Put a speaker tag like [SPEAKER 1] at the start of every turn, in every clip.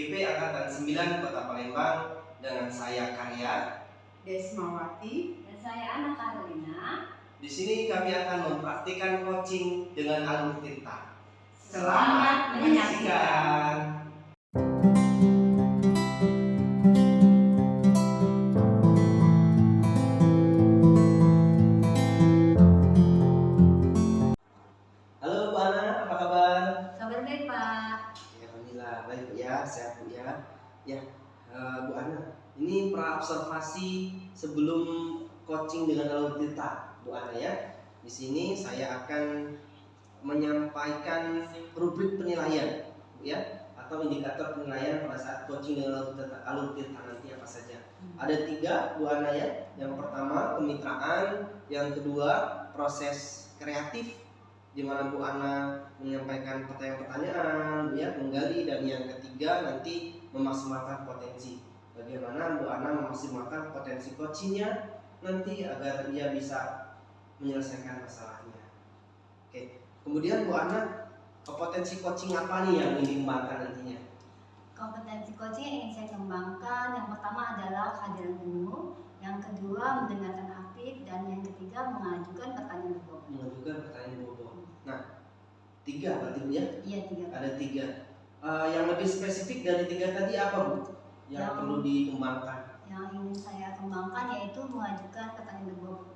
[SPEAKER 1] GP Angkatan 9 Kota Palembang dengan saya Karya
[SPEAKER 2] Desmawati
[SPEAKER 3] dan saya Ana Carolina.
[SPEAKER 1] Di sini kami akan mempraktikkan coaching dengan alur tinta.
[SPEAKER 3] Selamat menyaksikan.
[SPEAKER 1] Halo Bu Ana, apa kabar?
[SPEAKER 3] Kabar baik Pak.
[SPEAKER 1] Ya, alhamdulillah baik Bu ya, sehat Bu ya. Ya, Bu Ana, ini pra observasi sebelum coaching dengan alur tinta Bu Ana ya. Di sini saya akan menyampaikan rubrik penilaian ya, atau indikator penilaian pada saat coaching dengan alur tinta nanti apa saja. Ada 3 Bu Ana ya. Yang pertama kemitraan, yang kedua proses kreatif di mana Bu Ana menyampaikan pertanyaan-pertanyaan ya, menggali, dan yang ketiga nanti memaksimalkan potensi. Bagaimana Bu Ana memaksimalkan potensi coachingnya nanti agar dia bisa menyelesaikan masalahnya. Oke. Kemudian Bu Ana, kompetensi coaching apa nih yang ingin dikembangkan nantinya?
[SPEAKER 3] Kompetensi coaching yang ingin saya kembangkan yang pertama adalah kehadiran penuh, yang kedua mendengarkan aktif, dan yang ketiga mengajukan pertanyaan berbobot.
[SPEAKER 1] Mengajukan pertanyaan berbobot. Nah, 3 berarti Bu ya?
[SPEAKER 3] Iya 3.
[SPEAKER 1] Ada 3. Yang lebih spesifik dari 3 tadi apa Bu? Yang perlu dikembangkan?
[SPEAKER 3] Yang ingin saya kembangkan yaitu mengajukan pertanyaan berbobot.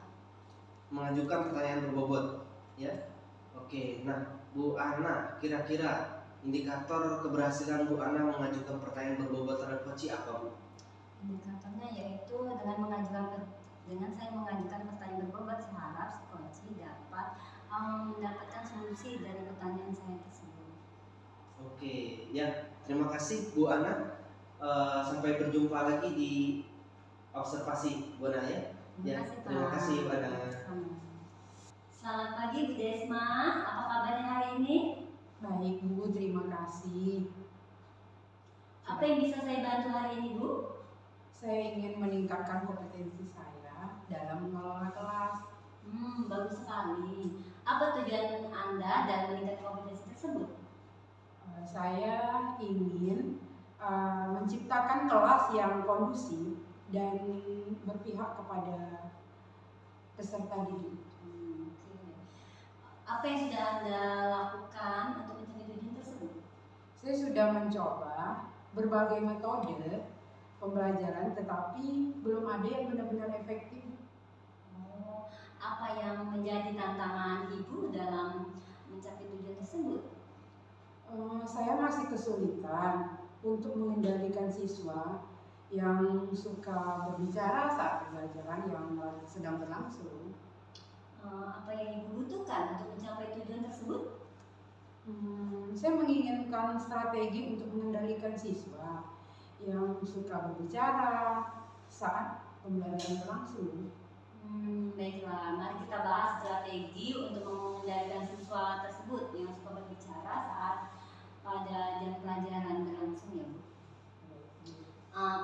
[SPEAKER 1] Mengajukan pertanyaan berbobot, ya. Oke, nah Bu Ana, kira-kira indikator keberhasilan Bu Ana mengajukan pertanyaan berbobot terhadap coaching apa Bu?
[SPEAKER 3] Indikatornya yaitu dengan saya mengajukan pertanyaan berbobot, saya harap si coaching dapat mendapatkan solusi dari pertanyaan saya tersebut.
[SPEAKER 1] Oke, ya, terima kasih Bu Ana. Sampai berjumpa lagi di observasi Bu Ana ya. Terima kasih Bu Ana.
[SPEAKER 3] Selamat pagi Bu Desma, apa kabarnya hari ini?
[SPEAKER 2] Baik Bu, terima kasih.
[SPEAKER 3] Apa yang bisa saya bantu hari ini Bu?
[SPEAKER 2] Saya ingin meningkatkan kompetensi saya dalam mengelola kelas.
[SPEAKER 3] Bagus sekali. Apa tujuan Anda dalam meningkatkan kompetensi tersebut?
[SPEAKER 2] Saya ingin menciptakan kelas yang kondusif dan berpihak kepada peserta didik.
[SPEAKER 3] Apa yang sudah Anda lakukan untuk mencapai tujuan tersebut?
[SPEAKER 2] Saya sudah mencoba berbagai metode pembelajaran, tetapi belum ada yang benar-benar efektif.
[SPEAKER 3] Apa yang menjadi tantangan Ibu dalam mencapai tujuan tersebut?
[SPEAKER 2] Saya masih kesulitan untuk mengendalikan siswa yang suka berbicara saat pembelajaran yang sedang berlangsung.
[SPEAKER 3] Apa yang Ibu butuhkan untuk mencapai tujuan tersebut?
[SPEAKER 2] Saya menginginkan strategi untuk mengendalikan siswa yang suka berbicara saat pembelajaran berlangsung.
[SPEAKER 3] Baiklah, mari kita bahas strategi untuk mengendalikan siswa tersebut yang suka berbicara saat pada jam pelajaran berlangsung ya Bu.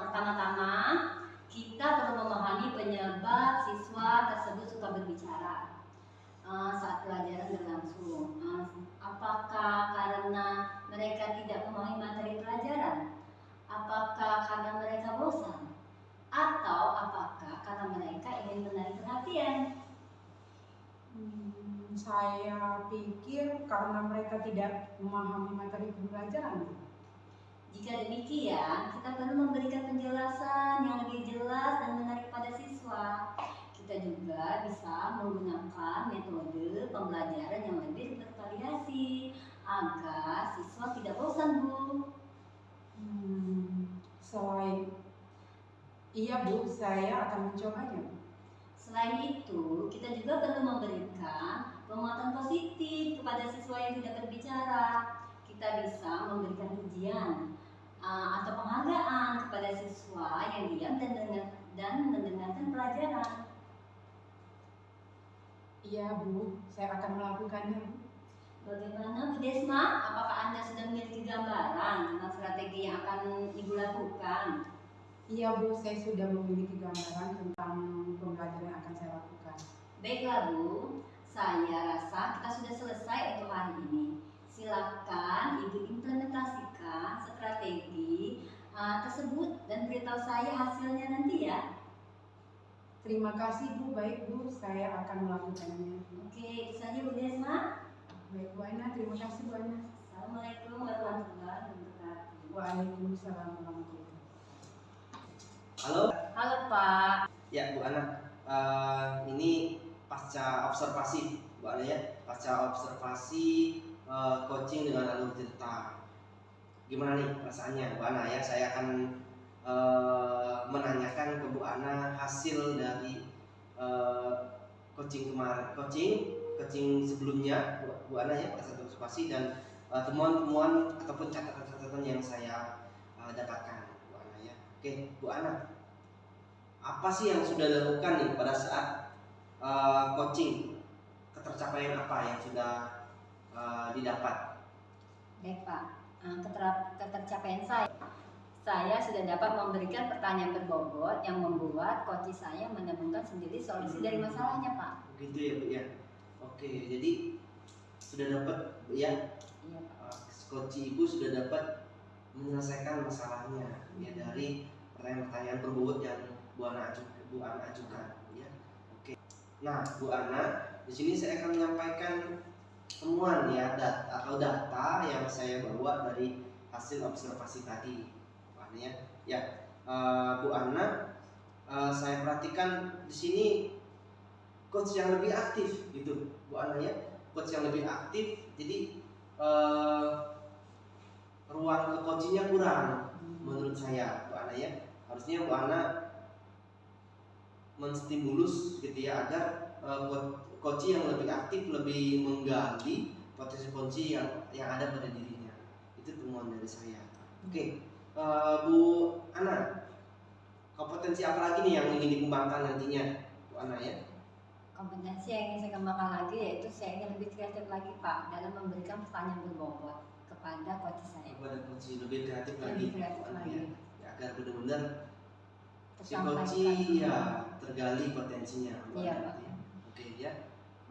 [SPEAKER 3] Pertama-tama kita perlu memahami penyebab siswa tersebut suka berbicara saat pelajaran berlangsung. Apakah karena mereka tidak memahami materi pelajaran? Apakah karena mereka bosan? Atau apakah karena mereka ingin menarik perhatian?
[SPEAKER 2] Saya pikir karena mereka tidak memahami materi pembelajaran.
[SPEAKER 3] Jika demikian, kita perlu memberikan penjelasan yang lebih jelas dan menarik pada siswa. Kita juga bisa menggunakan metode pembelajaran yang lebih bervariasi agar siswa tidak bosan Bu.
[SPEAKER 2] Iya Bu, saya akan mencobanya.
[SPEAKER 3] Selain itu, kita juga perlu memberikan penguatan positif kepada siswa yang tidak berbicara. Kita bisa memberikan pujian atau penghargaan kepada siswa yang diam dan mendengarkan pelajaran.
[SPEAKER 2] Iya Bu, saya akan melakukannya.
[SPEAKER 3] Bagaimana Bu Desma? Apakah Anda sudah memiliki gambaran tentang strategi yang akan Ibu lakukan?
[SPEAKER 2] Iya Bu, saya sudah memiliki gambaran tentang pembelajaran yang akan saya lakukan.
[SPEAKER 3] Baiklah Bu, saya rasa kita sudah selesai untuk hari ini. Silakan Ibu implementasikan strategi tersebut dan beritahu saya hasilnya nanti ya.
[SPEAKER 2] Terima kasih Bu, baik Bu, saya akan melakukannya.
[SPEAKER 3] Oke, itu saja Bu Desma.
[SPEAKER 2] Baik Bu Ana, terima kasih Bu Ana.
[SPEAKER 3] Assalamualaikum warahmatullahi wabarakatuh.
[SPEAKER 2] Waalaikumsalam warahmatullahi wabarakatuh.
[SPEAKER 1] Halo.
[SPEAKER 3] Halo Pak.
[SPEAKER 1] Ya Bu Ana, ini pasca observasi Bu Ana ya, pasca observasi coaching dengan alur cerita. Gimana nih perasaannya Bu Ana ya? Saya akan menanyakan ke Bu Ana hasil dari coaching kemarin, coaching sebelumnya Bu Ana ya, pada saat observasi, dan temuan-temuan ataupun catatan-catatan yang saya dapatkan Bu Ana ya. Oke Bu Ana, apa sih yang sudah dilakukan nih pada saat coaching? Ketercapaian apa yang sudah didapat?
[SPEAKER 3] Baik Pak, ketercapaian saya sudah dapat memberikan pertanyaan berbobot yang membuat coach saya menemukan sendiri solusi dari masalahnya Pak.
[SPEAKER 1] Begitu ya Bu ya. Oke, jadi sudah dapat Bu ya.
[SPEAKER 3] Iya Pak.
[SPEAKER 1] Coach Ibu sudah dapat menyelesaikan masalahnya ya dari pertanyaan-pertanyaan berbobot yang Bu Ana ajukan ya. Oke. Nah, Bu Ana, di sini saya akan menyampaikan temuan ya, data yang saya bawa dari hasil observasi tadi. Bu Ana ya. Ya, Bu Ana, saya perhatikan di sini coach yang lebih aktif gitu, Bu Ana ya. Coach yang lebih aktif, jadi ruang ke coachingnya kurang menurut saya Bu Ana ya. Harusnya Bu Ana menstimulus gitu ya, agar coach yang lebih aktif, lebih menggali potensi-potensi yang ada pada dirinya. Itu temuan dari saya. Oke, Bu Ana, kompetensi apa lagi nih yang ingin dikembangkan nantinya Bu Ana ya?
[SPEAKER 3] Kompetensi yang ingin saya kembangkan lagi yaitu saya ingin lebih kreatif lagi Pak dalam memberikan pertanyaan berbobot kepada coach saya.
[SPEAKER 1] Kepada coach lebih kreatif lagi,
[SPEAKER 3] Lebih kreatif
[SPEAKER 1] Bu Ana
[SPEAKER 3] lagi.
[SPEAKER 1] ya, agar benar-benar si
[SPEAKER 3] Tersampaikan.
[SPEAKER 1] coach ya tergali potensinya Bu
[SPEAKER 3] Iya,
[SPEAKER 1] Ana
[SPEAKER 3] Pak.
[SPEAKER 1] nanti. Oke ya.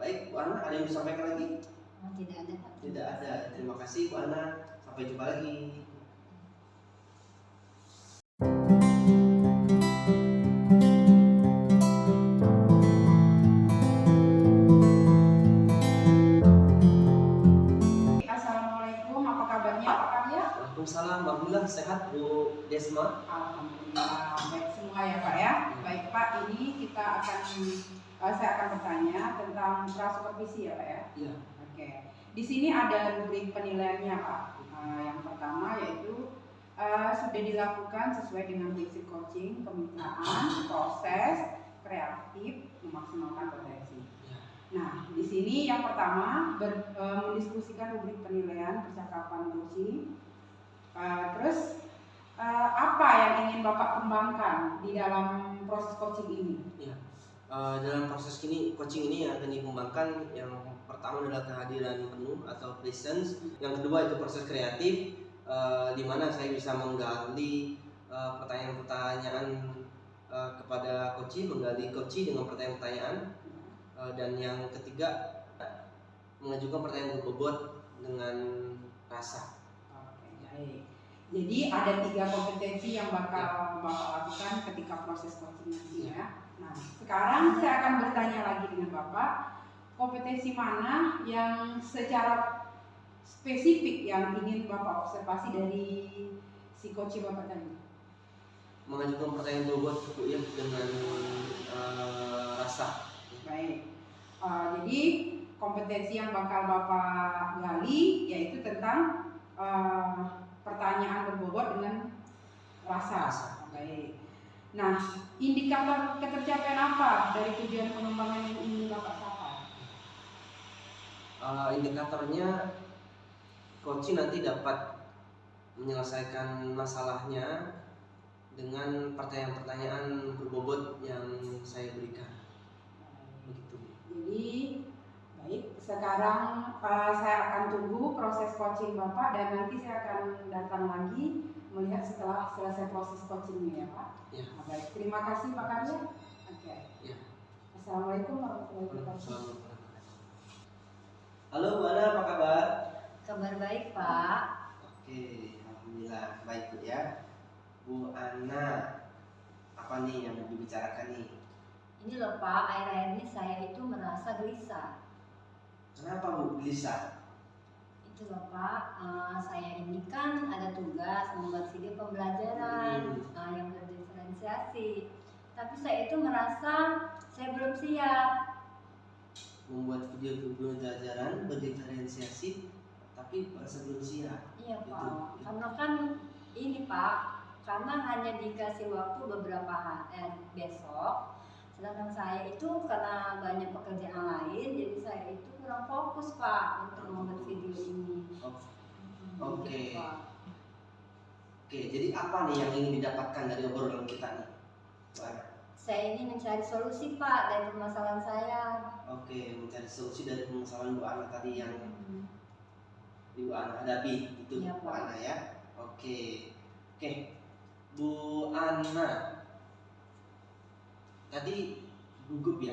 [SPEAKER 1] Baik Bu Ana, ada yang disampaikan lagi?
[SPEAKER 3] Oh, tidak ada Pak.
[SPEAKER 1] Tidak ada. Terima kasih Bu Ana. Sampai jumpa lagi.
[SPEAKER 2] Assalamualaikum, apa kabarnya Pak Karya?
[SPEAKER 1] Waalaikumsalam, alhamdulillah sehat Bu Desma.
[SPEAKER 2] Alhamdulillah, baik semua ya Pak ya. Baik Pak, ini saya akan bertanya tentang prasupervisi ya Pak ya.
[SPEAKER 1] Iya.
[SPEAKER 2] Oke, di sini ada rubrik penilaiannya Pak. Yang pertama yaitu sudah dilakukan sesuai dengan prinsip coaching, kemitraan, proses, kreatif, memaksimalkan potensi. Nah, di sini yang pertama mendiskusikan rubrik penilaian percakapan coaching. Terus apa yang ingin Bapak kembangkan di dalam proses coaching ini?
[SPEAKER 1] Ya. Dalam proses coaching ini yang akan dikembangkan, yang pertama adalah kehadiran penuh atau presence. Yang kedua itu proses kreatif, di mana saya bisa menggali pertanyaan-pertanyaan kepada coach, menggali coach dengan pertanyaan-pertanyaan. Dan yang ketiga, mengajukan pertanyaan berbobot dengan rasa.
[SPEAKER 2] Oke, baik. Jadi ada 3 kompetensi yang bakal Bapak lakukan ketika proses coaching nanti ya. Nah, sekarang saya akan bertanya lagi dengan Bapak, kompetensi mana yang secara spesifik yang ingin Bapak observasi dari si coach Bapak tadi?
[SPEAKER 1] Mengajukan pertanyaan berbobot ya, dengan rasa.
[SPEAKER 2] Baik. Jadi kompetensi yang bakal Bapak gali yaitu tentang pertanyaan berbobot dengan rasa. Baik. Nah, indikator ketercapaian apa dari tujuan pengembangan yang ingin Bapak capai?
[SPEAKER 1] Indikatornya coach nanti dapat menyelesaikan masalahnya dengan pertanyaan-pertanyaan berbobot yang saya berikan. Begitu.
[SPEAKER 2] Jadi baik, sekarang saya akan tunggu proses coaching Bapak dan nanti saya akan datang lagi melihat setelah selesai proses coachingnya ya Pak.
[SPEAKER 1] Ya.
[SPEAKER 2] Nah, baik, terima kasih Pak Karya. Oke.
[SPEAKER 1] Ya.
[SPEAKER 2] Assalamualaikum warahmatullahi wabarakatuh.
[SPEAKER 1] Halo Bu Ana, apa kabar?
[SPEAKER 3] Kabar baik Pak.
[SPEAKER 1] Oke, alhamdulillah baik Bu ya. Bu Ana, apa nih yang mau dibicarakan nih?
[SPEAKER 3] Ini loh Pak, akhir-akhir ini saya itu merasa gelisah.
[SPEAKER 1] Kenapa Bu gelisah?
[SPEAKER 3] Itu loh Pak, saya ini kan ada tugas membuat video pembelajaran yang berdiferensiasi. Tapi saya itu merasa saya belum siap.
[SPEAKER 1] Membuat video pembelajaran berdiferensiasi, tapi merasa belum siap.
[SPEAKER 3] Iya
[SPEAKER 1] Gitu.
[SPEAKER 3] Pak, karena kan ini Pak, karena hanya dikasih waktu beberapa hari besok. Sedangkan saya itu karena banyak pekerjaan lain, jadi saya itu kurang fokus Pak untuk membuat video ini.
[SPEAKER 1] Oke.
[SPEAKER 3] Gitu, Pak.
[SPEAKER 1] Oke, jadi apa nih yang ingin didapatkan dari obrolan kita nih, Bu Ana?
[SPEAKER 3] Saya ini mencari solusi Pak dari permasalahan saya.
[SPEAKER 1] Oke, mencari solusi dari permasalahan Bu Ana tadi yang Bu Ana hadapi itu,
[SPEAKER 3] Iya,
[SPEAKER 1] Bu
[SPEAKER 3] Pak.
[SPEAKER 1] Ana ya. Oke, Bu Ana tadi gugup ya?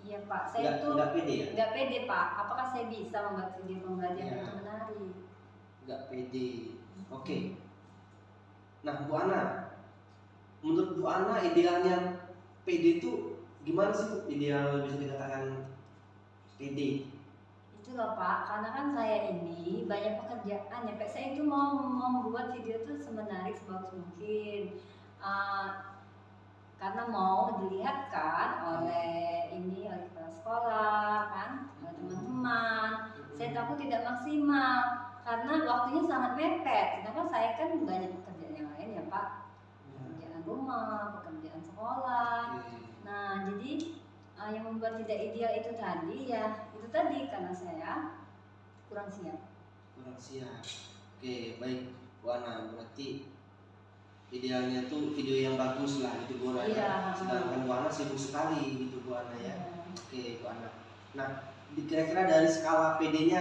[SPEAKER 3] Iya Pak, saya itu
[SPEAKER 1] Nggak pede ya?
[SPEAKER 3] nggak pede Pak. Apakah saya bisa membuat video pembelajaran
[SPEAKER 1] Iya.
[SPEAKER 3] itu menarik?
[SPEAKER 1] Nggak pede. Oke. Nah, Bu Ana, menurut Bu Ana idealnya pede itu gimana sih Bu? Ideal bisa dikatakan pede?
[SPEAKER 3] Itu loh Pak, karena kan saya ini banyak pekerjaan ya Pak. Saya itu mau membuat video itu semenarik sebagus mungkin. Karena mau dilihatkan oleh kepala sekolah kan, oleh teman-teman. Saya takut tidak maksimal karena waktunya sangat mepet. Sedangkan saya kan banyak pekerjaan yang lain ya Pak, pekerjaan rumah, pekerjaan sekolah.
[SPEAKER 1] Oke.
[SPEAKER 3] Nah jadi yang membuat tidak ideal itu tadi karena saya kurang siap.
[SPEAKER 1] Kurang siap. Oke, baik Bu Ana, berarti idealnya tuh video yang bagus lah gitu Bu Ana
[SPEAKER 3] Iya.
[SPEAKER 1] ya. Sedangkan Bu Ana sibuk sekali gitu Bu Ana ya. Oke Bu Ana. Nah, kira-kira dari skala PD-nya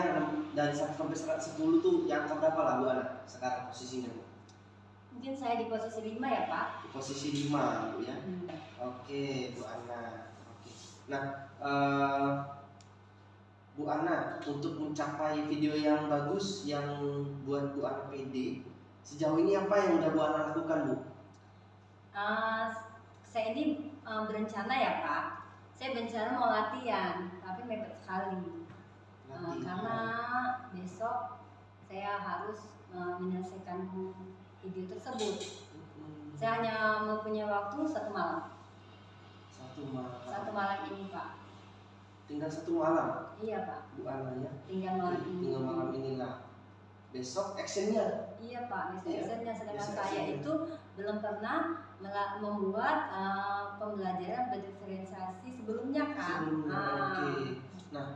[SPEAKER 1] dari 1 sampai 10 tuh yang berapa lah Bu Ana sekarang posisinya Bu?
[SPEAKER 3] Mungkin saya di posisi 5 ya Pak.
[SPEAKER 1] Di posisi 5 Bu ya. Oke Bu Ana. Oke. Nah, Bu Ana, untuk mencapai video yang bagus yang buat Bu Ana PD, sejauh ini apa yang udah Bu Ana lakukan Bu?
[SPEAKER 3] Saya ini berencana ya Pak. Saya berencana mau latihan, tapi mepet sekali. Karena besok saya harus menyelesaikan video tersebut. Saya hanya mempunyai waktu 1 malam.
[SPEAKER 1] 1 malam.
[SPEAKER 3] 1 malam ini Pak.
[SPEAKER 1] Tinggal 1 malam
[SPEAKER 3] Iya Pak.
[SPEAKER 1] Bu Ana ya.
[SPEAKER 3] Tinggal malam ini.
[SPEAKER 1] Tinggal malam inilah. Besok actionnya.
[SPEAKER 3] Iya Pak, besok
[SPEAKER 1] Iya.
[SPEAKER 3] actionnya. Sedangkan
[SPEAKER 1] Besok
[SPEAKER 3] saya
[SPEAKER 1] actionnya.
[SPEAKER 3] itu belum pernah membuat pembelajaran berdiferensiasi sebelumnya kan.
[SPEAKER 1] Sebelumnya. Oke. Nah,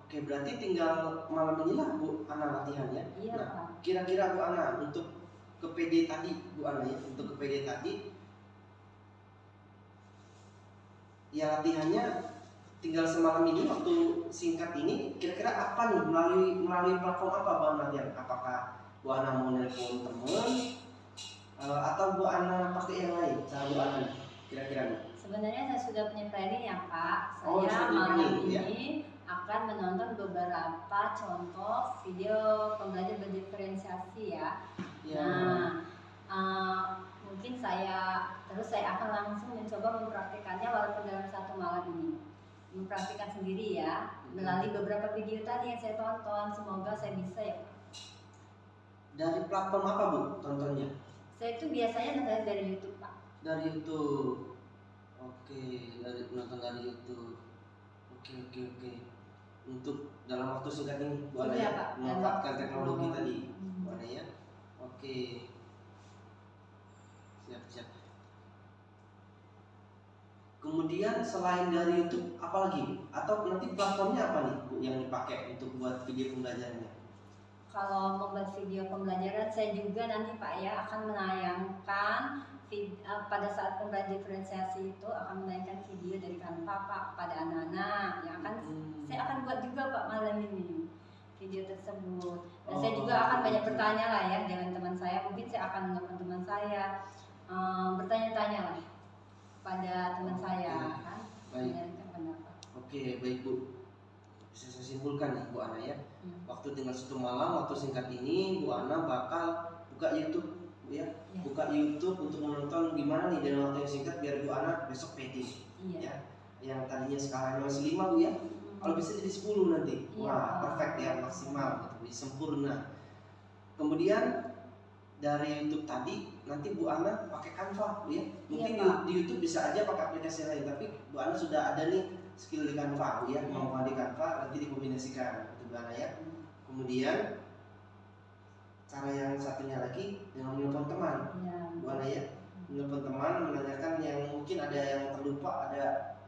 [SPEAKER 1] oke berarti tinggal malam inilah Bu Ana latihan ya.
[SPEAKER 3] Iya
[SPEAKER 1] Nah,
[SPEAKER 3] Pak.
[SPEAKER 1] kira-kira Bu Ana untuk ke PD tadi Bu Ana ya, untuk ke PD tadi ya latihannya tinggal semalam ini waktu singkat ini, kira-kira apa nih melalui platform apa Bu Ana latihan? Apakah Bu Ana mau nelpon teman atau Bu Ana pakai yang lain? Cara Bu Ana kira-kira nih?
[SPEAKER 3] Sebenarnya saya sudah punya planning ya Pak.
[SPEAKER 1] Oh,
[SPEAKER 3] Saya
[SPEAKER 1] sudah
[SPEAKER 3] malam
[SPEAKER 1] planning, ya.
[SPEAKER 3] ini akan menonton beberapa contoh video pembelajaran berdiferensiasi ya.
[SPEAKER 1] Ya.
[SPEAKER 3] Nah, mungkin saya akan langsung mencoba mempraktikannya walaupun dalam 1 malam ini. Mempraktikkan sendiri ya, melalui beberapa video tadi yang saya tonton. Semoga saya bisa ya.
[SPEAKER 1] Dari platform apa Bu tontonnya?
[SPEAKER 3] Saya itu biasanya nonton dari YouTube Pak.
[SPEAKER 1] Dari YouTube. Oke, nonton dari YouTube. Oke. Untuk dalam waktu singkat ini Bu Ana
[SPEAKER 3] Iya,
[SPEAKER 1] ya,
[SPEAKER 3] Pak.
[SPEAKER 1] memanfaatkan teknologi
[SPEAKER 3] Hmm.
[SPEAKER 1] tadi Bu Ana ya. Oke. Siap. Kemudian selain dari YouTube apa lagi Bu? Atau nanti platformnya apa nih Bu yang dipakai untuk buat video pembelajarannya?
[SPEAKER 3] Kalau membuat video pembelajaran saya juga nanti Pak ya akan menayangkan pada saat pembelajaran diferensiasi itu akan menayangkan video dari Canva Pak pada anak-anak yang akan saya akan buat juga Pak malam ini video tersebut. Dan saya juga akan banyak bertanya lah ya dengan teman saya. Mungkin saya akan menelpon teman saya bertanya-tanya lah pada teman saya kan.
[SPEAKER 1] Baik.
[SPEAKER 3] Menyaringkan pendapat.
[SPEAKER 1] Oke, baik Bu. Bisa saya simpulkan nih Bu Ana ya. Waktu tinggal 1 malam, waktu singkat ini Bu Ana bakal buka YouTube Bu ya.
[SPEAKER 3] Ya.
[SPEAKER 1] Buka YouTube untuk menonton gimana nih dalam waktu yang singkat biar Bu Ana besok pede.
[SPEAKER 3] Iya.
[SPEAKER 1] Ya. Yang tadinya sekarang masih 5 Bu ya. Kalau bisa jadi 10 nanti.
[SPEAKER 3] Iya.
[SPEAKER 1] Wah, perfect ya, maksimal gitu, sempurna. Kemudian dari YouTube tadi nanti Bu Ana pakai Canva Bu ya. Mungkin
[SPEAKER 3] Iya, Pak.
[SPEAKER 1] di YouTube bisa aja pakai aplikasi lain, tapi Bu Ana sudah ada nih skill di Canva Bu ya. Kemampuan di Canva nanti dikombinasikan itu Bu Ana ya. Kemudian cara yang satunya lagi dengan menelpon teman
[SPEAKER 3] Iya.
[SPEAKER 1] Bu Ana ya. Menelpon teman menanyakan yang mungkin ada yang terlupa, ada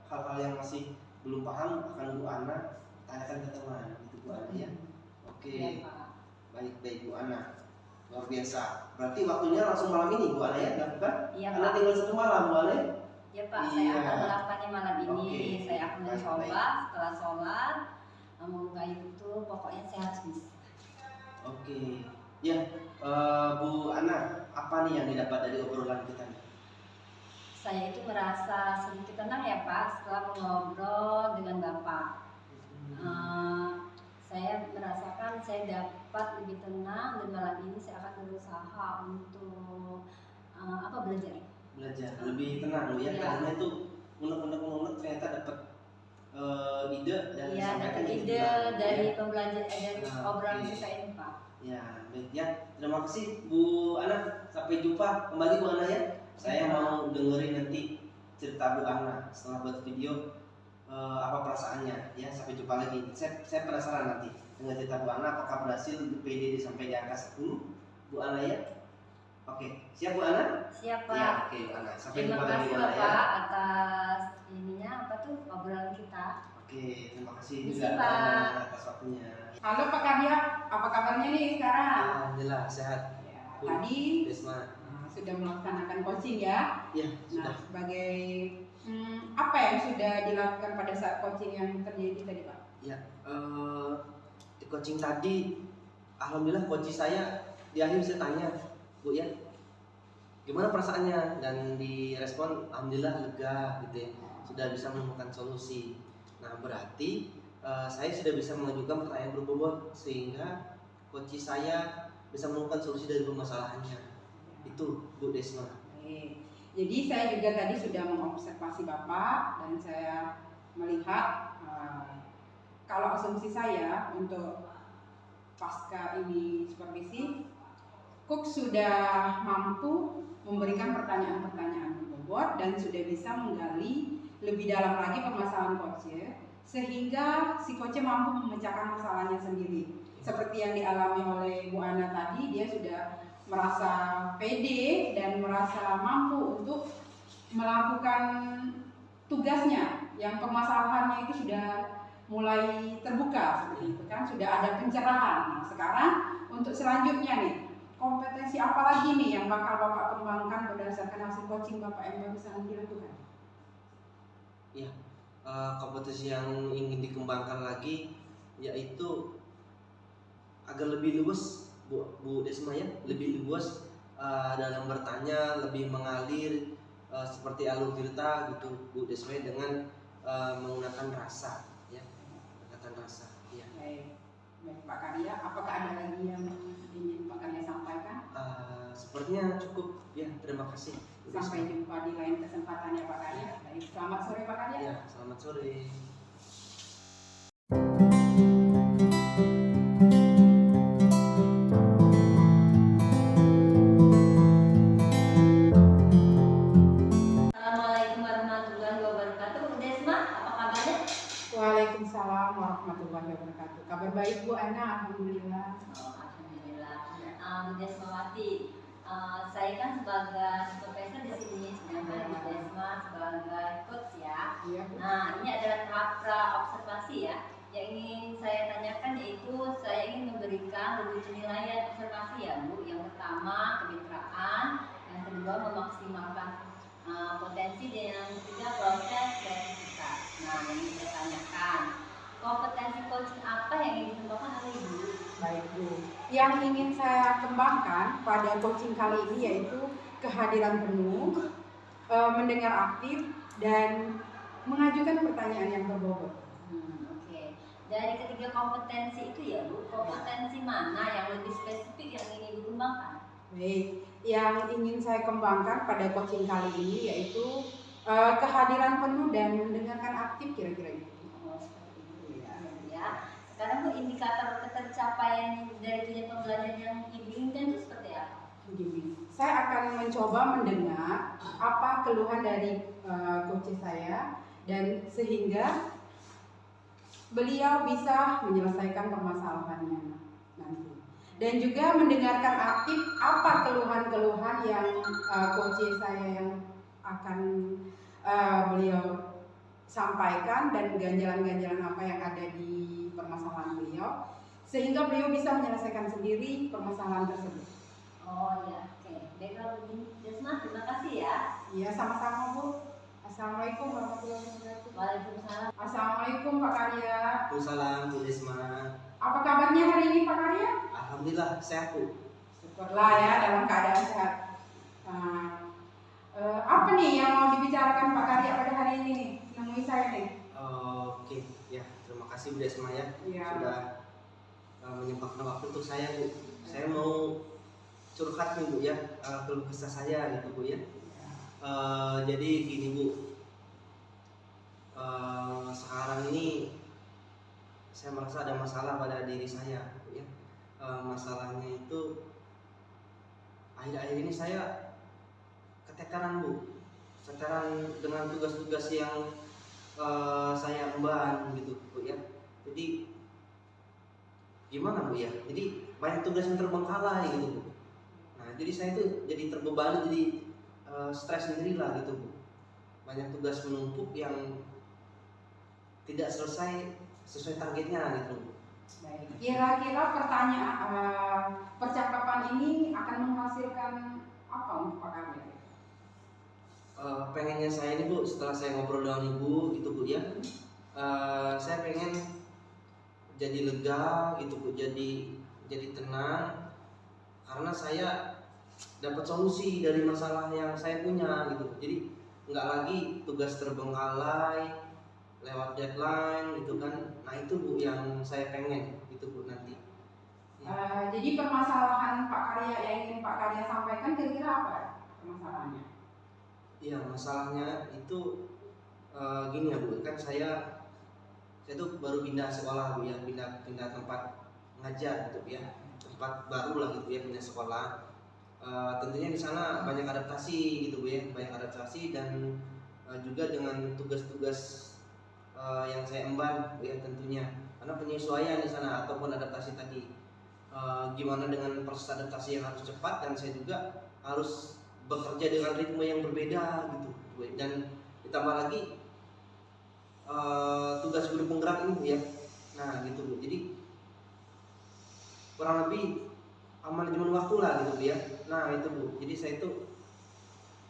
[SPEAKER 1] hal-hal yang masih belum paham akan Bu Ana tanyakan ke teman itu Bu Ana ya. Oke.
[SPEAKER 3] Iya, Pak.
[SPEAKER 1] Baik Bu Ana. Luar biasa. Berarti waktunya langsung malam ini Bu Ana ya dilakukan?
[SPEAKER 3] Iya,
[SPEAKER 1] Karena
[SPEAKER 3] Pak.
[SPEAKER 1] tinggal 1 malam Bu Ana.
[SPEAKER 3] Ya Pak,
[SPEAKER 1] Iya.
[SPEAKER 3] saya akan melakukannya malam ini.
[SPEAKER 1] Oke.
[SPEAKER 3] Saya akan
[SPEAKER 1] Baik,
[SPEAKER 3] mencoba setelah sholat membuka YouTube. Pokoknya saya harus bisa.
[SPEAKER 1] Oke. Ya, Bu Ana, apa nih yang didapat dari obrolan kita nih?
[SPEAKER 3] Saya itu merasa sedikit tenang ya Pak setelah mengobrol dengan Bapak. Saya merasakan saya dapat lebih tenang dan malam ini saya akan berusaha untuk belajar.
[SPEAKER 1] Lebih tenang Bu ya.
[SPEAKER 3] Iya.
[SPEAKER 1] Karena itu unek-unek ternyata dapat ide dan
[SPEAKER 3] Iya,
[SPEAKER 1] disampaikan
[SPEAKER 3] dapat
[SPEAKER 1] jadi
[SPEAKER 3] ide
[SPEAKER 1] tenang,
[SPEAKER 3] dari
[SPEAKER 1] ya.
[SPEAKER 3] pembelajaran dari
[SPEAKER 1] Nah,
[SPEAKER 3] obrolan
[SPEAKER 1] oke.
[SPEAKER 3] kita ini Pak.
[SPEAKER 1] Ya, baik ya. Terima kasih Bu Ana. Sampai jumpa kembali Bu Ana ya. Saya
[SPEAKER 3] Ya.
[SPEAKER 1] mau dengerin nanti cerita Bu Ana setelah buat video apa perasaannya ya. Sampai jumpa lagi. Saya penasaran nanti dengan cerita Bu Ana apakah berhasil PDD sampai di angka 10 Bu Ana ya. Oke, siap Bu Ana?
[SPEAKER 3] Siap
[SPEAKER 1] Ya,
[SPEAKER 3] Pak.
[SPEAKER 1] oke Bu Ana. Sampai
[SPEAKER 3] Terima
[SPEAKER 1] jumpa lagi
[SPEAKER 3] kasih
[SPEAKER 1] Bu Ana ya.
[SPEAKER 3] Bapak atas obrolan kita.
[SPEAKER 1] Oke, terima kasih
[SPEAKER 3] Misi,
[SPEAKER 1] juga Bu
[SPEAKER 3] Pak.
[SPEAKER 1] Ana atas waktunya.
[SPEAKER 2] Halo Pak Karya, apa kabarnya nih sekarang?
[SPEAKER 1] Alhamdulillah sehat.
[SPEAKER 2] Ya,
[SPEAKER 1] Bu
[SPEAKER 2] tadi
[SPEAKER 1] Desma.
[SPEAKER 2] sudah melaksanakan coaching ya.
[SPEAKER 1] Ya,
[SPEAKER 2] Nah,
[SPEAKER 1] sudah.
[SPEAKER 2] sebagai apa yang sudah dilakukan pada saat coaching yang terjadi tadi Pak?
[SPEAKER 1] Ya, di coaching tadi, alhamdulillah coach saya di akhir saya tanya, Bu ya, gimana perasaannya? Dan direspon, alhamdulillah lega gitu ya, sudah bisa menemukan solusi. Nah berarti saya sudah bisa mengajukan pertanyaan berbobot sehingga coach saya bisa menemukan solusi dari permasalahannya. Itu Bu Desma.
[SPEAKER 2] Oke. Jadi saya juga tadi sudah mengobservasi Bapak dan saya melihat kalau asumsi saya untuk pasca ini supervisi, Cook sudah mampu memberikan pertanyaan-pertanyaan berbobot dan sudah bisa menggali lebih dalam lagi permasalahan coachnya sehingga si coachnya mampu memecahkan masalahnya sendiri. Seperti yang dialami oleh Bu Ana tadi, dia sudah merasa pede dan merasa mampu untuk melakukan tugasnya yang permasalahannya itu sudah mulai terbuka seperti itu kan, sudah ada pencerahan. Nah, sekarang untuk selanjutnya nih, kompetensi apa lagi nih yang bakal Bapak kembangkan berdasarkan hasil coaching Bapak yang barusan dilakukan?
[SPEAKER 1] Ya, kompetensi yang ingin dikembangkan lagi yaitu agar lebih luas Bu Desma ya, lebih luas dalam bertanya, lebih mengalir seperti alur cerita gitu Bu Desma dengan menggunakan rasa ya, menggunakan rasa ya.
[SPEAKER 2] Baik, Pak Karya, apakah ada lagi yang ingin Pak Karya sampaikan?
[SPEAKER 1] Sepertinya cukup ya, terima kasih Bu Desma.
[SPEAKER 2] Sampai jumpa di lain kesempatan ya Pak Karya. Baik, selamat sore Pak Karya.
[SPEAKER 1] Ya, selamat sore.
[SPEAKER 3] Assalamualaikum warahmatullahi wabarakatuh. Bu Desma, apa kabarnya?
[SPEAKER 2] Waalaikumsalam warahmatullahi wabarakatuh. Kabar baik Bu Ana, alhamdulillah.
[SPEAKER 3] Alhamdulillah. Bu Desmawati, saya kan sebagai supervisor di sini, sedangkan Bu Desma sebagai coach ya.
[SPEAKER 2] Iya, Bu.
[SPEAKER 3] Nah, ini adalah tahap pra observasi ya. Yang ingin saya tanyakan yaitu saya ingin memberikan lebih penilaian observasi ya Bu. Yang pertama kemitraan, yang kedua memaksimalkan potensi, dan yang ketiga proses kreativitas. Nah, yang ingin saya tanyakan, kompetensi coaching apa yang ingin dikembangkan oleh Ibu?
[SPEAKER 2] Baik Bu. Yang ingin saya kembangkan pada coaching kali ini yaitu kehadiran penuh, mendengar aktif, dan mengajukan pertanyaan yang berbobot.
[SPEAKER 3] Oke. Dari ketiga kompetensi itu ya Bu, kompetensi mana yang lebih spesifik yang ingin dikembangkan?
[SPEAKER 2] Baik, yang ingin saya kembangkan pada coaching kali ini yaitu kehadiran penuh dan mendengarkan aktif kira-kira itu.
[SPEAKER 3] Oh, seperti itu ya. Ya. Sekarang Bu, indikator ketercapaian dari tujuan pembelajaran yang Ibu inginkan itu seperti apa?
[SPEAKER 2] Begini, saya akan mencoba mendengar apa keluhan dari coach saya dan sehingga beliau bisa menyelesaikan permasalahannya nanti. Dan juga mendengarkan aktif apa keluhan-keluhan yang coach saya yang akan beliau sampaikan dan ganjalan-ganjalan apa yang ada di permasalahan beliau sehingga beliau bisa menyelesaikan sendiri permasalahan tersebut.
[SPEAKER 3] Oh ya, oke. Baiklah Bu Desma, terima kasih ya.
[SPEAKER 2] Iya, sama-sama Bu. Assalamualaikum warahmatullahi wabarakatuh.
[SPEAKER 3] Waalaikumsalam.
[SPEAKER 2] Assalamualaikum Pak Karya.
[SPEAKER 1] Waalaikumsalam Bu Desma.
[SPEAKER 2] Apa kabarnya hari ini Pak Karya?
[SPEAKER 1] Alhamdulillah sehat Bu.
[SPEAKER 2] Syukurlah ya dalam keadaan sehat. Apa nih yang mau dibicarakan Pak Karya pada hari ini nih? Nemui saya nih.
[SPEAKER 1] Oke, ya terima kasih Bu Desma ya
[SPEAKER 2] Iya.
[SPEAKER 1] sudah menyempatkan waktu untuk saya Bu. Saya mau curhat nih Bu ya, keluh kesah saya gitu Bu ya. Jadi gini Bu, sekarang ini saya merasa ada masalah pada diri saya Bu ya. Masalahnya itu akhir-akhir ini saya keteteran Bu, keteteran dengan tugas-tugas yang saya emban gitu Bu ya. Jadi gimana Bu ya? Jadi banyak tugas yang terbengkalai gitu Bu. Nah jadi saya tuh jadi terbebani, jadi stres sendiri lah gitu Bu. Banyak tugas menumpuk yang tidak selesai sesuai targetnya gitu Bu.
[SPEAKER 2] Baik. Kira-kira pertanyaan percakapan ini akan menghasilkan apa untuk Pak Karya?
[SPEAKER 1] Pengennya saya ini Bu, setelah saya ngobrol dengan Ibu gitu Bu ya, saya pengen jadi lega gitu Bu, jadi tenang karena saya dapat solusi dari masalah yang saya punya gitu. Jadi nggak lagi tugas terbengkalai lewat deadline gitu kan. Nah itu Bu yang saya pengen gitu Bu nanti.
[SPEAKER 2] Jadi permasalahan Pak Karya yang ingin Pak Karya sampaikan kira-kira apa permasalahannya?
[SPEAKER 1] Iya masalahnya itu gini ya Bu, kan saya tuh baru pindah sekolah Bu ya, pindah tempat ngajar gitu ya, tempat baru lah gitu ya, pindah sekolah. Tentunya di sana banyak adaptasi gitu Bu ya, banyak adaptasi dan juga dengan tugas-tugas yang saya emban Bu ya tentunya, karena penyesuaian di sana ataupun adaptasi tadi. Gimana dengan proses adaptasi yang harus cepat dan saya juga harus bekerja dengan ritme yang berbeda gitu Bu. Dan ditambah lagi tugas guru penggerak ini Bu ya. Nah gitu Bu, jadi kurang lebih manajemen waktu lah gitu Bu ya. Nah itu Bu, jadi saya itu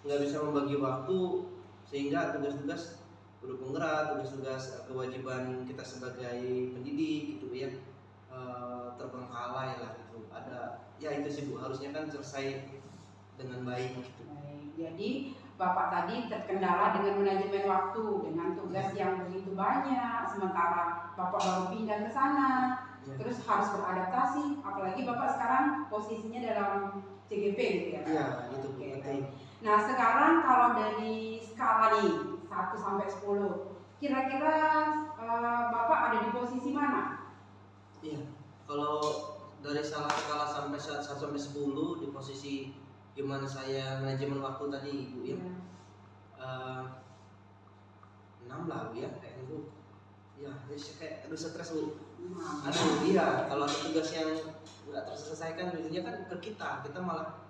[SPEAKER 1] nggak bisa membagi waktu sehingga tugas-tugas guru penggerak, tugas-tugas kewajiban kita sebagai pendidik gitu Bu ya terbengkalai lah gitu. Ada ya itu sih Bu, harusnya kan selesai dengan baik gitu.
[SPEAKER 2] Baik, jadi Bapak tadi terkendala dengan manajemen waktu, dengan tugas yang begitu banyak, sementara Bapak baru pindah ke sana, terus harus beradaptasi, apalagi Bapak sekarang posisinya dalam CGP gitu ya?
[SPEAKER 1] Iya, itu Bu.
[SPEAKER 2] Oke. Nah sekarang kalau dari skala nih 1 sampai 10, kira-kira Bapak ada di posisi mana?
[SPEAKER 1] Iya, kalau dari skala sampai 1 sampai 10 di posisi gimana saya manajemen waktu tadi Ibu ya. 6 lah Bu ya kayaknya Bu. Ya, jadi kayak aduh stres Bu. Aduh iya, kalau ada tugas yang nggak terselesaikan biasanya kan ke kita malah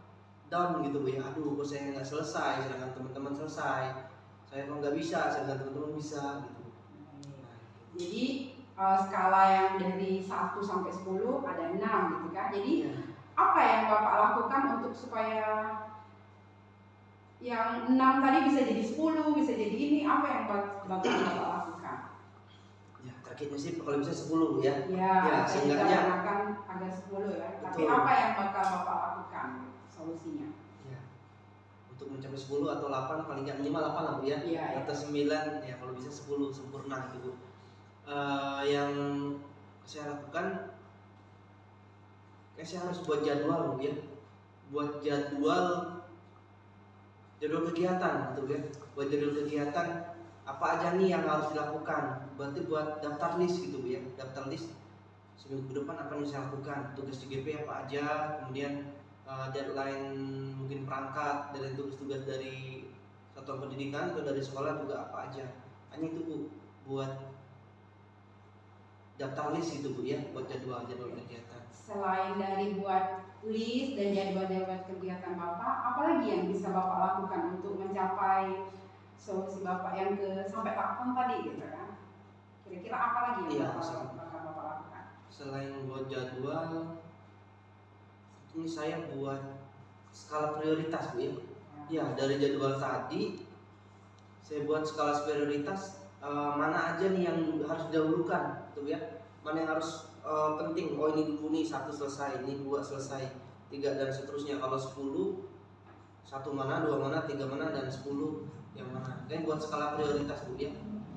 [SPEAKER 1] down gitu Bu ya. Aduh kok saya nggak selesai, sedangkan teman-teman selesai. Saya kok nggak bisa, sedangkan teman-teman bisa gitu.
[SPEAKER 2] Jadi skala yang dari 1 sampai 10 ada 6 gitu kan. Jadi apa yang Bapak lakukan untuk supaya yang 6 tadi bisa jadi 10, bisa jadi ini, apa yang Bapak lakukan?
[SPEAKER 1] Ya, targetnya sih kalau bisa 10 ya.
[SPEAKER 2] Ya, saya juga
[SPEAKER 1] seenggaknya
[SPEAKER 2] akan agar 10 ya. Tapi
[SPEAKER 1] betul.
[SPEAKER 2] apa yang bakal Bapak lakukan solusinya?
[SPEAKER 1] Ya. Untuk mencapai 10 atau 8 paling nggak minimal 8 lah Bu ya.
[SPEAKER 2] Iya, ya.
[SPEAKER 1] Atau 9 ya kalau bisa 10 sempurna gitu Bu. Yang saya lakukan saya harus buat jadwal Bu ya. buat jadwal kegiatan gitu ya. Buat jadwal kegiatan apa aja nih yang harus dilakukan. Berarti buat daftar list gitu Bu ya. Daftar list seminggu ke depan apa yang saya lakukan, tugas di GP apa aja, kemudian deadline mungkin perangkat, dan tugas-tugas dari satuan pendidikan atau dari sekolah juga apa aja. Hanya itu Bu, buat daftar list gitu Bu ya, buat jadwal kegiatan.
[SPEAKER 2] Selain dari buat list dan jadwal-jadwal kegiatan Bapak, apa lagi yang bisa Bapak lakukan untuk mencapai solusi Bapak yang sampai 8 tadi gitu kan? Kira-kira apa lagi yang bakal Bapak lakukan?
[SPEAKER 1] Selain buat jadwal, ini saya buat skala prioritas Bu ya. Ya, dari jadwal tadi saya buat skala prioritas, mana aja nih yang harus didahulukan gitu ya. Mana yang harus penting. Oh ini dulu nih, 1 selesai, ini 2 selesai, 3 dan seterusnya. Kalau 10, 1 mana, 2 mana, 3 mana, dan 10 yang mana. Kan buat skala prioritas Bu ya.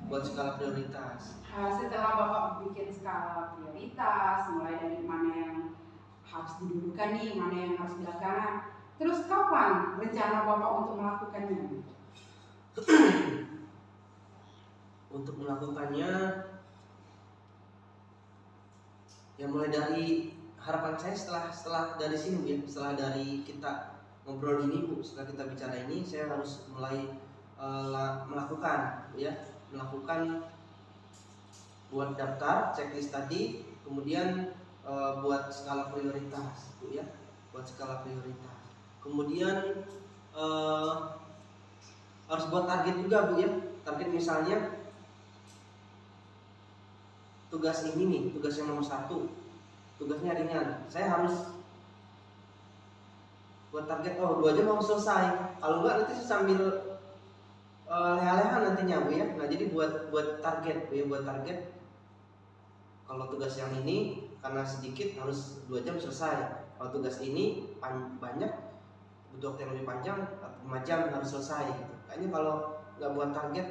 [SPEAKER 1] Buat skala prioritas.
[SPEAKER 2] Setelah Bapak bikin skala prioritas, mulai dari mana yang harus didudukan nih, mana yang harus belakangan, terus kapan rencana Bapak untuk melakukannya?
[SPEAKER 1] Untuk melakukannya ya mulai dari harapan saya setelah dari sini Bu ya, setelah dari kita ngobrol ini Bu, setelah kita bicara ini, saya harus mulai melakukan Bu ya, melakukan buat daftar checklist tadi, kemudian buat skala prioritas Bu ya, buat skala prioritas. Kemudian harus buat target juga Bu ya. Target misalnya tugas ini nih, tugas yang nomor 1, tugasnya ringan. Saya harus buat target, 2 jam harus selesai. Kalau enggak nanti saya sambil leha-leha nantinya Bu ya. Nah jadi buat target Bu ya, buat target. Kalau tugas yang ini karena sedikit harus 2 jam selesai. Kalau tugas ini banyak, butuh waktu yang lebih panjang, 5 jam harus selesai gitu. Kayaknya kalau nggak buat target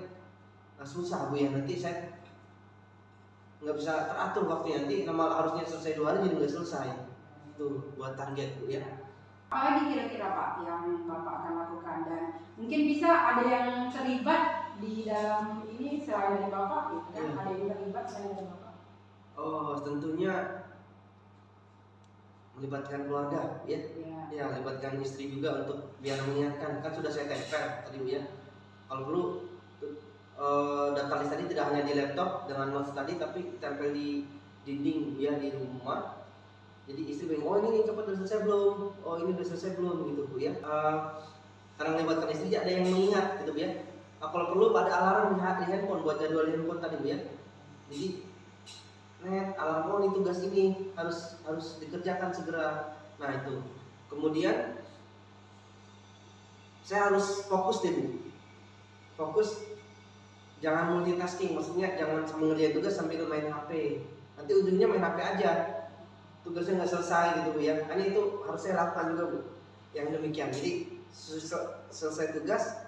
[SPEAKER 1] susah Bu ya, nanti saya nggak bisa teratur waktunya, nanti harusnya selesai 2 hari jadi nggak selesai. Tuh buat target Bu ya.
[SPEAKER 2] Apa lagi kira-kira Pak yang Bapak akan lakukan, dan mungkin bisa ada yang terlibat di dalam ini selain dari Bapak gitu kan? Ada yang terlibat selain dari Bapak?
[SPEAKER 1] Tentunya melibatkan keluarga ya. Ya, melibatkan istri juga untuk biar mengingatkan. Kan sudah saya tempel tadi Bu ya. Kalau perlu daftar list tadi tidak hanya di laptop dengan notes tadi, tapi tempel di dinding ya, di rumah. Jadi istri bilang, ini cepat udah selesai belum? Ini udah selesai belum gitu Bu ya. Karena melibatkan istri ada yang mengingat gitu Bu ya. Kalau perlu ada alarm di handphone buat jadwal handphone tadi Bu ya. Jadi alarm ini tugas ini harus dikerjakan segera. Nah itu. Kemudian saya harus fokus deh Bu. Fokus, jangan multitasking, maksudnya jangan mengerjain tugas sambil main HP. Nanti ujungnya main HP aja, tugasnya nggak selesai gitu Bu ya. Kan itu harus saya lakukan juga Bu, yang demikian. Jadi selesai tugas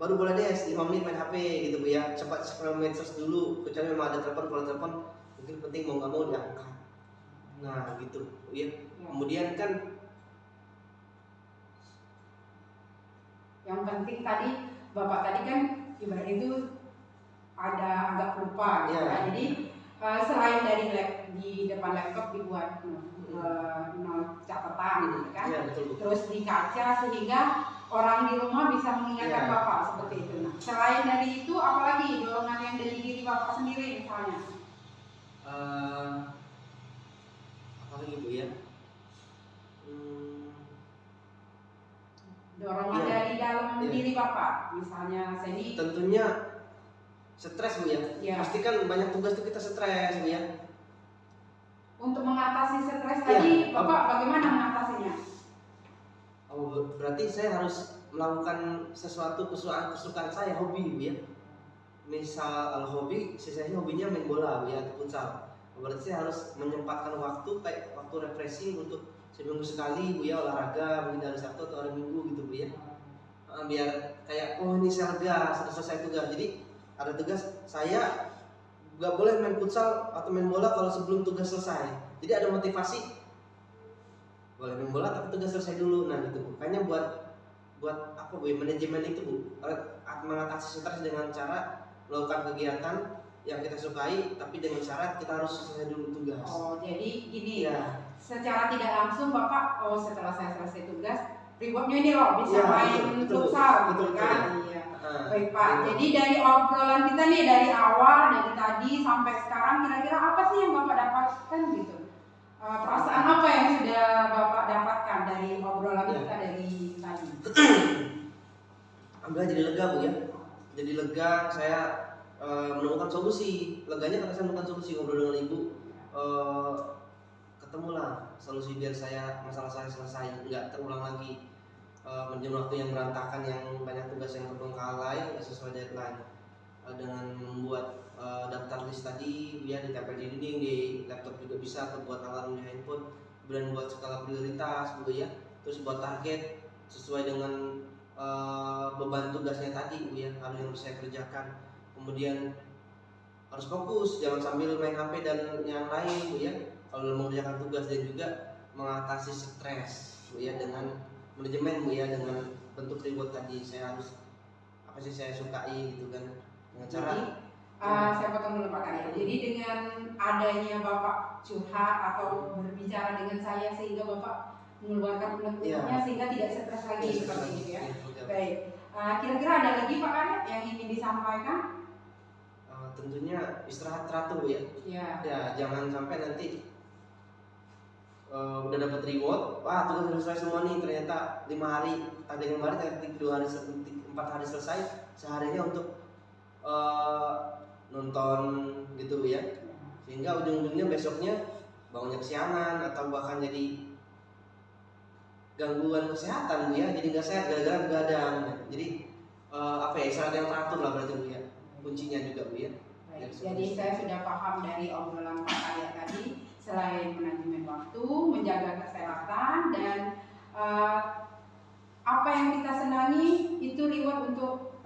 [SPEAKER 1] baru boleh deh 5 menit main HP gitu Bu ya. Cepat scroll medsos dulu, kecuali memang ada telepon. Kalau telepon mungkin penting, mau nggak mau diangkat. Nah gitu Bu ya. Kemudian kan
[SPEAKER 2] yang penting tadi Bapak tadi kan ibarat itu ada agak lupa gitu kan. Jadi selain dari di depan laptop dibuat not catatan gitu kan.
[SPEAKER 1] Betul.
[SPEAKER 2] Terus di kaca sehingga orang di rumah bisa mengingatkan Bapak seperti itu. Nah, selain dari itu apalagi dorongan yang dari diri Bapak sendiri misalnya?
[SPEAKER 1] Apalagi Bu ya?
[SPEAKER 2] Dorongan dari dalam diri Bapak, misalnya saya ini
[SPEAKER 1] tentunya stres Bu ya. Pastikan banyak tugas itu kita stres Bu ya.
[SPEAKER 2] Untuk mengatasi stres tadi Bapak bagaimana mengatasinya?
[SPEAKER 1] Berarti saya harus melakukan sesuatu kesukaan saya, hobi Bu ya. Misal hobi, sisanya hobinya main bola Bu ya, atau futsal. Berarti saya harus menyempatkan waktu kayak waktu refreshing untuk seminggu sekali Bu ya, olahraga mungkin hari Sabtu atau hari Minggu gitu Bu ya. Biar kayak ini saya lega, sudah selesai tugas. Jadi ada tugas, saya nggak boleh main futsal atau main bola kalau sebelum tugas selesai. Jadi ada motivasi boleh main bola tapi tugas selesai dulu. Nah gitu Bu, kayaknya buat apa Bu, manajemen itu Bu, mengatasi stres dengan cara melakukan kegiatan yang kita sukai tapi dengan syarat kita harus selesai dulu tugas.
[SPEAKER 2] Oh, jadi gini,
[SPEAKER 1] Ya,
[SPEAKER 2] secara tidak langsung Bapak, oh setelah saya selesai tugas, rewardnya ini loh bisa
[SPEAKER 1] Ya,
[SPEAKER 2] main
[SPEAKER 1] betul,
[SPEAKER 2] futsal gitu
[SPEAKER 1] betul,
[SPEAKER 2] kan?
[SPEAKER 1] betul.
[SPEAKER 2] Iya.
[SPEAKER 1] Nah,
[SPEAKER 2] Baik Pak,
[SPEAKER 1] iya.
[SPEAKER 2] jadi dari obrolan kita nih dari awal, dari tadi sampai sekarang kira-kira apa sih yang Bapak dapatkan gitu? Perasaan apa yang sudah Bapak dapatkan dari obrolan
[SPEAKER 1] Ya.
[SPEAKER 2] kita dari tadi?
[SPEAKER 1] Alhamdulillah jadi lega Bu ya. Jadi lega, saya menemukan solusi. Leganya karena saya menemukan solusi, ngobrol dengan Ibu. Ketemulah solusi biar masalah saya selesai, nggak terulang lagi. Manajemen waktu yang berantakan, yang banyak tugas yang terbengkalai, nggak sesuai deadline. Dengan membuat daftar list tadi, ya ditempel di dinding, di laptop juga bisa, atau buat alarm di handphone. Kemudian buat skala prioritas, Bu ya. Terus buat target sesuai dengan beban tugasnya tadi, Bu ya, harus yang harus saya kerjakan. Kemudian harus fokus, jangan sambil main HP dan yang lain, Bu ya. Kalau dalam mengerjakan tugas, dan juga mengatasi stres, Bu ya, dengan manajemen, Bu ya, dengan bentuk reward tadi. Saya harus apa sih saya sukai gitu kan, dengan cara
[SPEAKER 2] Saya potong dulu Pak Karya. Jadi dengan adanya Bapak curhat atau berbicara dengan saya sehingga Bapak mengeluarkan unek-uneknya sehingga tidak stres lagi seperti itu ya. Baik. Kira-kira ada lagi Pak Karya yang ingin disampaikan?
[SPEAKER 1] Tentunya istirahat teratur ya. Ya, jangan sampai nanti udah dapat reward, wah tugas udah selesai semua nih, ternyata 5 hari, ada yang kemarin ternyata 2 hari, 4 hari selesai, seharinya untuk nonton gitu ya, sehingga ujung-ujungnya besoknya bangunnya kesiangan atau bahkan jadi gangguan kesehatan Bu ya, jadi nggak sehat gara-gara begadang. Jadi apa ya, istirahat yang teratur lah berarti Bu ya, kuncinya juga Bu ya.
[SPEAKER 2] Baik, jadi saya sudah paham dari obrolan Pak Karya tadi, selain manajemen waktu, menjaga kesehatan, dan apa yang kita senangi itu reward untuk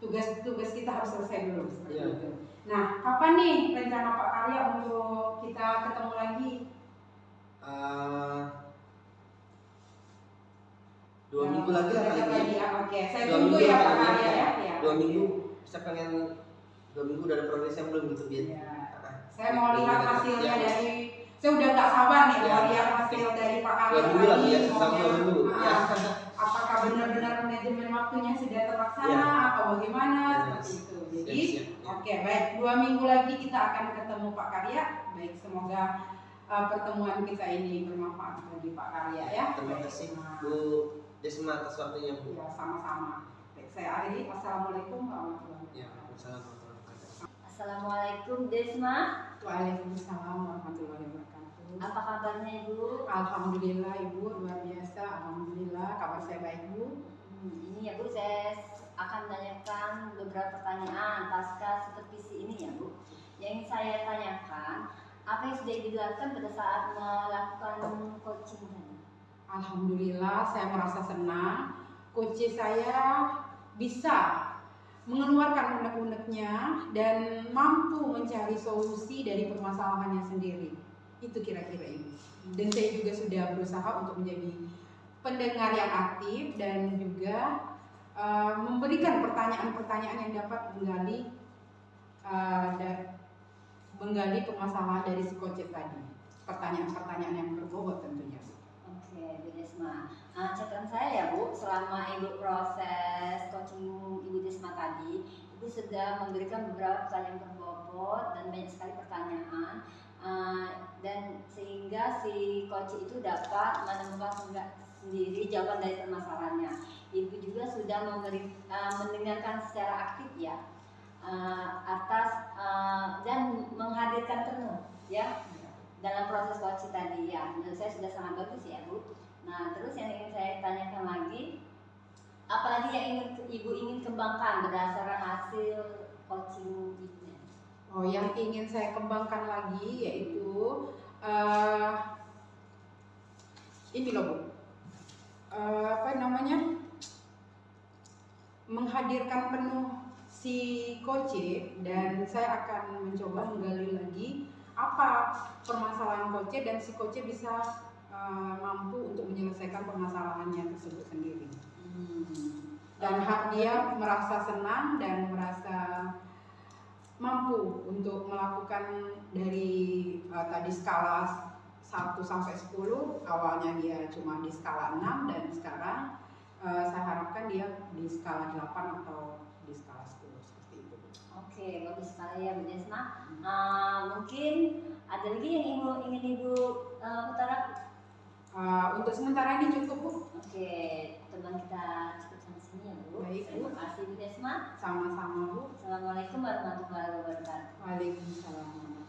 [SPEAKER 2] tugas-tugas kita harus selesai dulu seperti itu. Nah, kapan nih rencana Pak Karya untuk kita ketemu lagi?
[SPEAKER 1] 2 minggu lagi lah kali
[SPEAKER 2] ya. Oke, saya
[SPEAKER 1] 2
[SPEAKER 2] tunggu
[SPEAKER 1] minggu
[SPEAKER 2] ya
[SPEAKER 1] lah
[SPEAKER 2] Pak
[SPEAKER 1] kali
[SPEAKER 2] Karya
[SPEAKER 1] ya.
[SPEAKER 2] ya.
[SPEAKER 1] 2 minggu, saya pengen 2 minggu udah ada progresnya belum gitu biar.
[SPEAKER 2] Saya mau lihat hasilnya dari, saya udah nggak sabar nih mau lihat hasil dari Pak Karya
[SPEAKER 1] 2 minggu lagi ya,
[SPEAKER 2] tadi.
[SPEAKER 1] sampai 2 minggu.
[SPEAKER 2] Apakah benar-benar manajemen waktunya sudah terlaksana atau bagaimana seperti itu. Jadi, oke, baik, 2 minggu lagi kita akan ketemu Pak Karya. Baik, semoga pertemuan kita ini bermanfaat bagi Pak Karya ya.
[SPEAKER 1] Terima kasih Bu Desma atas waktunya Bu.
[SPEAKER 2] Ya, sama-sama. Baik, saya akhiri. Wassalamualaikum warahmatullahi wabarakatuh.
[SPEAKER 3] Assalamualaikum Desma.
[SPEAKER 2] Waalaikumsalam warahmatullahi wabarakatuh.
[SPEAKER 3] Apa kabarnya Ibu?
[SPEAKER 2] Alhamdulillah Ibu, luar biasa. Alhamdulillah, kabar saya baik Bu.
[SPEAKER 3] Ini ya Bu, saya akan menanyakan beberapa pertanyaan pasca supervisi ini ya Bu. Yang saya tanyakan, apa yang sudah dilakukan pada saat melakukan coaching tadi?
[SPEAKER 2] Alhamdulillah, saya merasa senang. Coach saya bisa mengeluarkan unek-uneknya dan mampu mencari solusi dari permasalahannya sendiri. Itu kira-kira ini. Dan saya juga sudah berusaha untuk menjadi pendengar yang aktif dan juga memberikan pertanyaan-pertanyaan yang dapat menggali permasalahan dari si coach tadi. Pertanyaan-pertanyaan yang berbobot tentunya.
[SPEAKER 3] Oke, Bu Desma. Catatan saya ya Bu, selama Ibu proses coaching Ibu Desma tadi, Ibu sudah memberikan beberapa pertanyaan berbobot dan banyak sekali pertanyaan, dan sehingga si coach itu dapat menemukan sendiri jawaban dari permasalahannya. Ibu juga sudah mendengarkan secara aktif ya, dan menghadirkan penuh ya dalam proses coaching tadi ya. Menurut saya sudah sangat bagus ya Bu. Nah, terus yang ingin saya tanyakan lagi, apalagi yang Ibu ingin kembangkan berdasarkan hasil coaching Ibu?
[SPEAKER 2] Oh, yang ingin saya kembangkan lagi yaitu ini loh Bu, menghadirkan penuh si coach, dan saya akan mencoba menggali lagi apa permasalahan coach dan si coach bisa mampu untuk menyelesaikan permasalahannya tersebut sendiri.
[SPEAKER 3] Hmm.
[SPEAKER 2] Dan dia merasa senang dan merasa mampu untuk melakukan dari tadi skala 1 sampai 10, awalnya dia cuma di skala 6 dan sekarang saya harapkan dia di skala 8 atau di skala 10 seperti itu.
[SPEAKER 3] Oke, bagus sekali ya Bu Desma. Mungkin ada lagi yang ingin Ibu utarakan?
[SPEAKER 2] Untuk sementara ini cukup, Bu.
[SPEAKER 3] Oke, teman kita cukup sampai sini ya Bu.
[SPEAKER 2] Baik, Bu.
[SPEAKER 3] Terima kasih Bu Desma.
[SPEAKER 2] Sama-sama, Bu.
[SPEAKER 3] Assalamualaikum warahmatullahi wabarakatuh.
[SPEAKER 2] Waalaikumsalam.